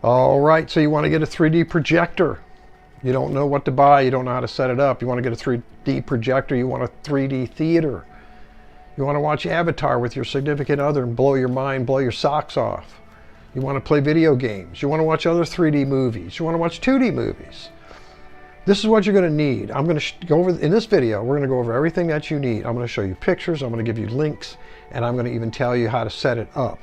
All right, so you want to get a 3D projector. You don't know what to buy. You don't know how to set it up. You want to get a 3D projector. You want a 3D theater. You want to watch Avatar with your significant other and blow your mind, blow your socks off. You want to play video games. You want to watch other 3D movies. You want to watch 2D movies. This is what you're going to need. I'm going to go over, in this video, we're going to go over everything that you need. I'm going to show you pictures. I'm going to give you links. And I'm going to even tell you how to set it up.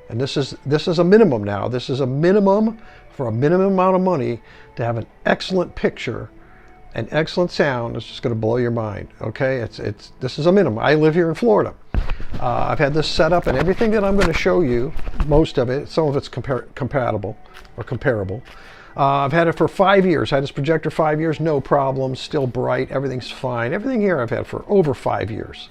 And this is a minimum now. This is a minimum for a minimum amount of money to have an excellent picture and excellent sound. It's just going to blow your mind. Okay, this is a minimum. I live here in Florida. I've had this set up, and everything that I'm going to show you, most of it, some of it's compatible or comparable. I've had it for 5 years. I had this projector 5 years, no problems, still bright, everything's fine. Everything here I've had for over 5 years.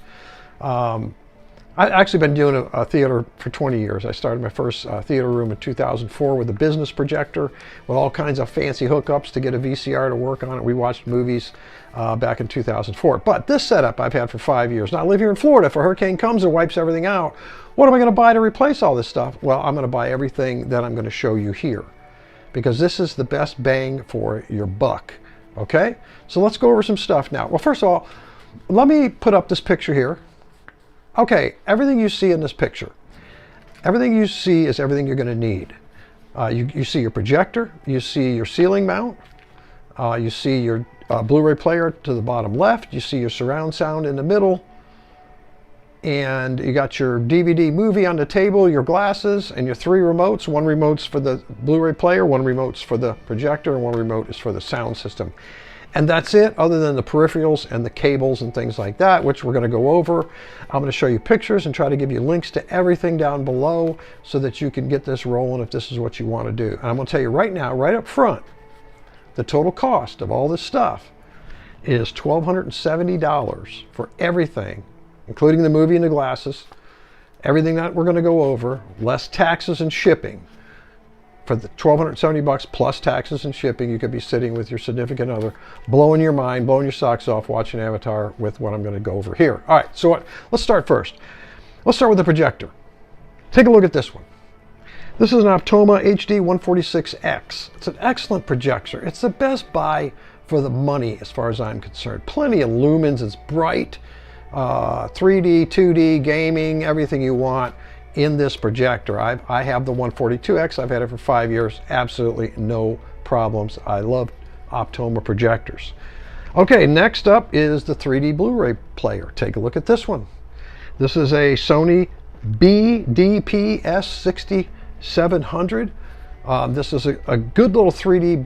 I've actually been doing a theater for 20 years. I started my first theater room in 2004 with a business projector with all kinds of fancy hookups to get a VCR to work on it. We watched movies back in 2004. But this setup I've had for 5 years. Now I live here in Florida. If a hurricane comes and wipes everything out, what am I going to buy to replace all this stuff? Well, I'm going to buy everything that I'm going to show you here, because this is the best bang for your buck. Okay? So let's go over some stuff now. Well, first of all, let me put up this picture here. Okay, everything you see in this picture, everything you see is everything you're going to need. You see your projector, you see your ceiling mount, you see your Blu-ray player to the bottom left, you see your surround sound in the middle, and you got your DVD movie on the table, your glasses, and your 3 remotes. 1 remote's for the Blu-ray player, 1 remote's for the projector, and 1 remote is for the sound system. And that's it, other than the peripherals and the cables and things like that, which we're going to go over. I'm going to show you pictures and try to give you links to everything down below so that you can get this rolling if this is what you want to do. And I'm going to tell you right now, right up front, the total cost of all this stuff is $1,270 for everything, including the movie and the glasses, everything that we're going to go over, less taxes and shipping. For the $1,270 plus taxes and shipping, you could be sitting with your significant other, blowing your mind, blowing your socks off, watching Avatar with what I'm going to go over here. All right, so let's start first. Let's start with the projector. Take a look at this one. This is an Optoma HD 146X. It's an excellent projector. It's the best buy for the money as far as I'm concerned. Plenty of lumens, it's bright, 3D, 2D, gaming, everything you want in this projector. I have the 142X. I've had it for 5 years. Absolutely no problems. I love Optoma projectors. Okay, next up is the 3D Blu-ray player. Take a look at this one. This is a Sony BDPS6700. This is a good little 3D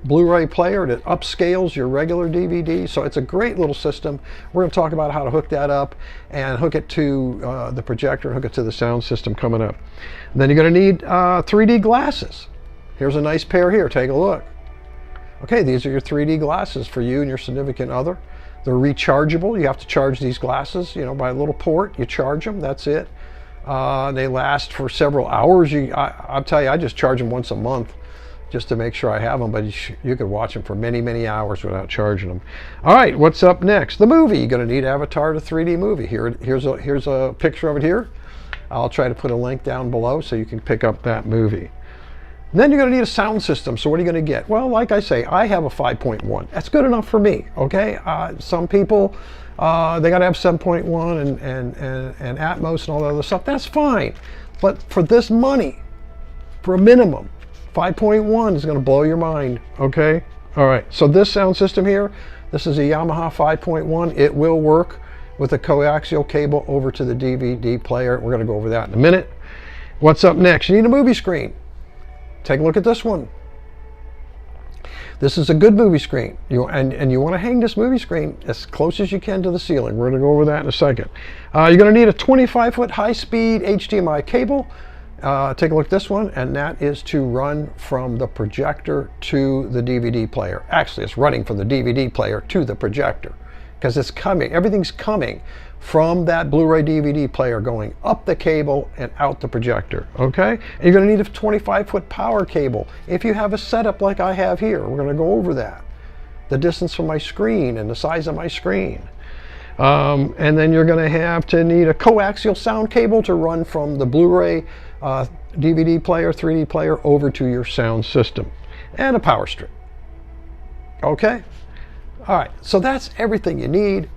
Blu-ray player that upscales your regular DVD. So it's a great little system. We're going to talk about how to hook that up and hook it to the projector, hook it to the sound system coming up. And then you're going to need 3D glasses. Here's a nice pair here. Take a look. Okay, these are your 3D glasses for you and your significant other. They're rechargeable. You have to charge these glasses, by a little port. You charge them. That's it. They last for several hours. I'll tell you, I just charge them once a month just to make sure I have them, but you could watch them for many, many hours without charging them. All right, what's up next? The movie. You're going to need Avatar, the 3D movie. Here's a picture of it here. I'll try to put a link down below so you can pick up that movie. And then you're going to need a sound system. So what are you going to get? Well, like I say, I have a 5.1. That's good enough for me, okay? Some people, they got to have 7.1 and Atmos and all that other stuff. That's fine. But for this money, for a minimum, 5.1 is going to blow your mind, okay? All right, so this sound system here, this is a Yamaha 5.1. It will work with a coaxial cable over to the DVD player. We're going to go over that in a minute. What's up next? You need a movie screen. Take a look at this one. This is a good movie screen. You want to hang this movie screen as close as you can to the ceiling. We're going to go over that in a second. You're going to need a 25-foot high-speed HDMI cable. Take a look at this one, and that is to run from the projector to the DVD player. Actually, it's running from the DVD player to the projector because it's coming. Everything's coming from that Blu-ray DVD player going up the cable and out the projector, okay? And you're going to need a 25-foot power cable if you have a setup like I have here. We're going to go over that. The distance from my screen and the size of my screen. And then you're going to have to need a coaxial sound cable to run from the Blu-ray DVD player, 3D player over to your sound system, and a power strip. Okay? All right, so that's everything you need.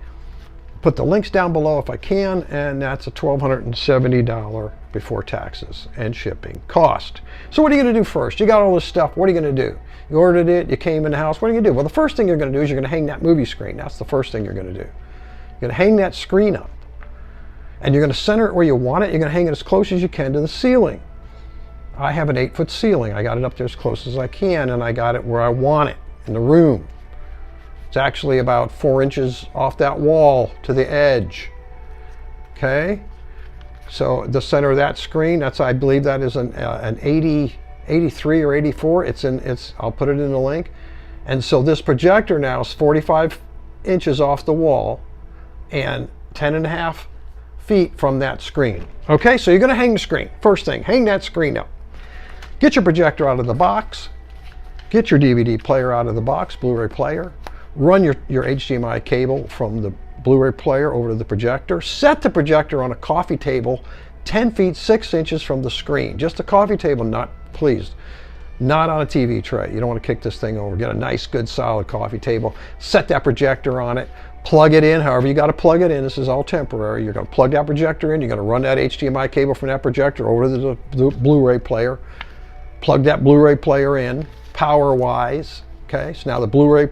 Put the links down below if I can, and that's a $1,270 before taxes and shipping cost. So what are you going to do first? You got all this stuff. What are you going to do? You ordered it. You came in the house. What are you going to do? Well, the first thing you're going to do is you're going to hang that movie screen. That's the first thing you're going to do. You're going to hang that screen up, and you're going to center it where you want it. You're going to hang it as close as you can to the ceiling. I have an 8-foot ceiling. I got it up there as close as I can, and I got it where I want it in the room. It's actually about 4 inches off that wall to the edge. Okay, so the center of that screen, that's, I believe that is an 83 or 84. I'll put it in the link. And so this projector now is 45 inches off the wall and 10.5 feet from that screen. Okay, so you're going to hang the screen. First thing, hang that screen up. Get your projector out of the box. Get your DVD player out of the box, Blu-ray player. Run your HDMI cable from the Blu-ray player over to the projector. Set the projector on a coffee table 10 feet 6 inches from the screen. Just a coffee table, not on a TV tray. You don't want to kick this thing over. Get a nice, good, solid coffee table. Set that projector on it. Plug it in however you got to plug it in. This is all temporary. You're going to plug that projector in. You're going to run that HDMI cable from that projector over to the Blu-ray player. Plug that Blu-ray player in power-wise. Okay, so now the Blu-ray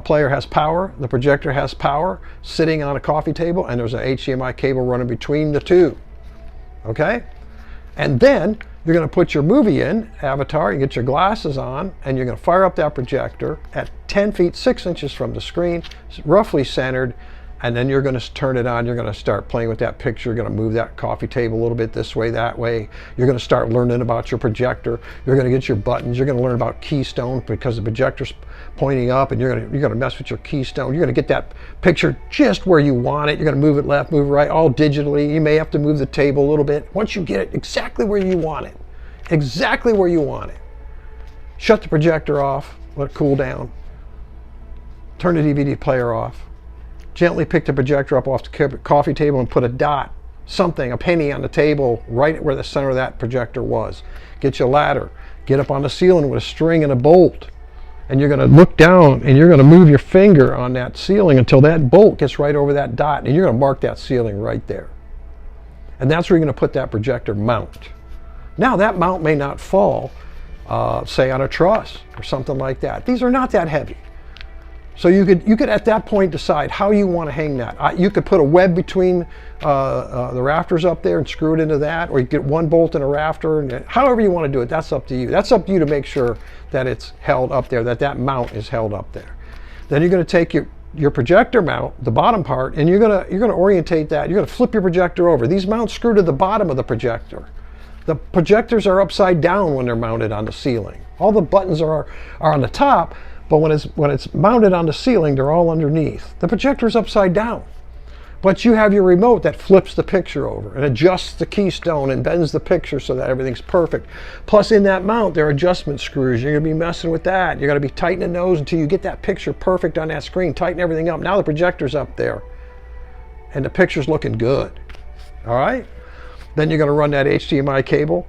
player has power, the projector has power, sitting on a coffee table, and there's an HDMI cable running between the two. Okay? And then you're going to put your movie in, Avatar, you get your glasses on, and you're going to fire up that projector at 10 feet 6 inches from the screen, roughly centered, and then you're going to turn it on. You're going to start playing with that picture. You're going to move that coffee table a little bit this way, that way. You're going to start learning about your projector. You're going to get your buttons. You're going to learn about keystone because the projector's pointing up, and you're going to mess with your keystone. You're going to get that picture just where you want it. You're going to move it left, move it right, all digitally. You may have to move the table a little bit. Once you get it exactly where you want it, exactly where you want it, shut the projector off, let it cool down, turn the DVD player off. Gently pick the projector up off the coffee table and put a dot, something, a penny on the table right where the center of that projector was. Get your ladder. Get up on the ceiling with a string and a bolt. And you're going to look down and you're going to move your finger on that ceiling until that bolt gets right over that dot. And you're going to mark that ceiling right there. And that's where you're going to put that projector mount. Now that mount may not fall, say on a truss or something like that. These are not that heavy. So you could at that point decide how you want to hang that. You could put a web between the rafters up there and screw it into that, or you get one bolt in a rafter, and however you want to do it, that's up to you. That's up to you to make sure that it's held up there, that mount is held up there. Then you're going to take your projector mount, the bottom part, and you're going to orientate that. You're going to flip your projector over. These mounts screw to the bottom of the projector. The projectors are upside down when they're mounted on the ceiling. All the buttons are on the top. But when it's mounted on the ceiling, they're all underneath. The projector's upside down. But you have your remote that flips the picture over and adjusts the keystone and bends the picture so that everything's perfect. Plus in that mount, there are adjustment screws. You're going to be messing with that. You're going to be tightening those until you get that picture perfect on that screen. Tighten everything up. Now the projector's up there and the picture's looking good. All right? Then you're going to run that HDMI cable.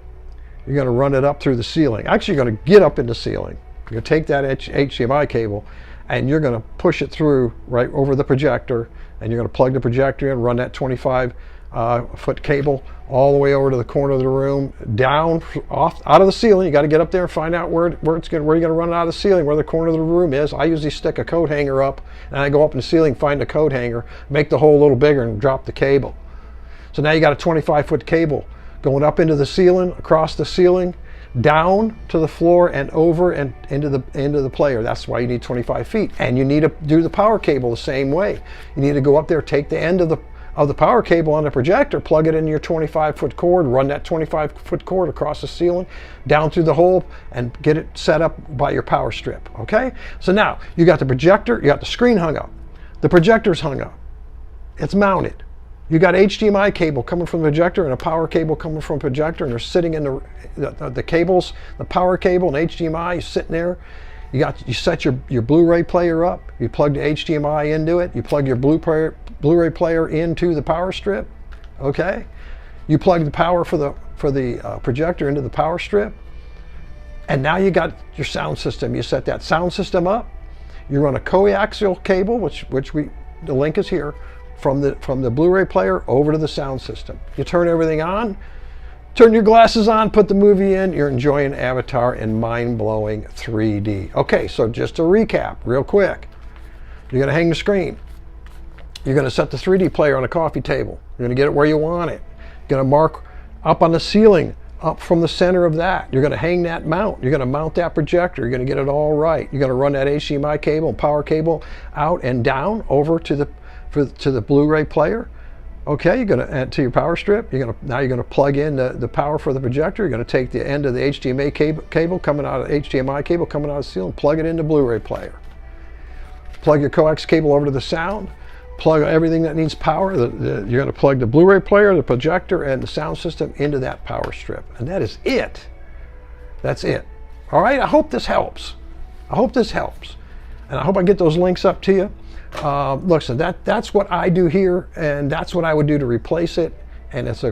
You're going to run it up through the ceiling. Actually, you're going to get up in the ceiling. You're going to take that HDMI cable and you're going to push it through right over the projector, and you're going to plug the projector in, run that 25-foot cable all the way over to the corner of the room, down off out of the ceiling. You got to get up there and find out where you're going to run it out of the ceiling, where the corner of the room is. I usually stick a coat hanger up, and I go up in the ceiling, find the coat hanger, make the hole a little bigger, and drop the cable. So now you got a 25-foot cable going up into the ceiling, across the ceiling, down to the floor and over and into the player. That's why you need 25 feet. And you need to do the power cable the same way. You need to go up there, take the end of the power cable on the projector, plug it into your 25-foot cord, run that 25-foot cord across the ceiling, down through the hole, and get it set up by your power strip. Okay? So now you got the projector, you got the screen hung up. The projector's hung up. It's mounted. You got HDMI cable coming from the projector and a power cable coming from the projector, and they're sitting in the cables, the power cable and HDMI is sitting there. You set your Blu-ray player up. You plug the HDMI into it. You plug your Blu-ray player into the power strip. Okay. You plug the power for the projector into the power strip. And now you got your sound system. You set that sound system up. You run a coaxial cable, the link is here, from the Blu-ray player over to the sound system. You turn everything on, turn your glasses on, put the movie in, you're enjoying Avatar in mind-blowing 3D. Okay, so just to recap real quick, you're gonna hang the screen. You're gonna set the 3D player on a coffee table. You're gonna get it where you want it. You're gonna mark up on the ceiling, up from the center of that. You're gonna hang that mount. You're gonna mount that projector. You're gonna get it all right. You're gonna run that HDMI cable, power cable out and down over to the Blu-ray player. Okay, you're gonna add to your power strip. Now you're gonna plug in the power for the projector. You're gonna take the end of the HDMI cable coming out of the ceiling, plug it into Blu-ray player. Plug your coax cable over to the sound. Plug everything that needs power. You're going to plug the Blu-ray player, the projector, and the sound system into that power strip. And that is it. That's it. All right, I hope this helps. I hope this helps. And I hope I get those links up to you. Listen, that's what I do here, and that's what I would do to replace it. And it's a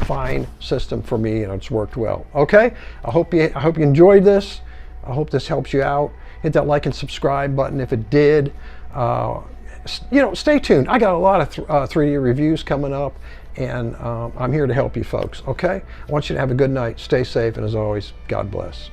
fine system for me, and it's worked well. Okay, I hope you enjoyed this. I hope this helps you out. Hit that like and subscribe button if it did. Stay tuned. I got a lot of 3D reviews coming up, and I'm here to help you folks, okay? I want you to have a good night. Stay safe, and as always, God bless.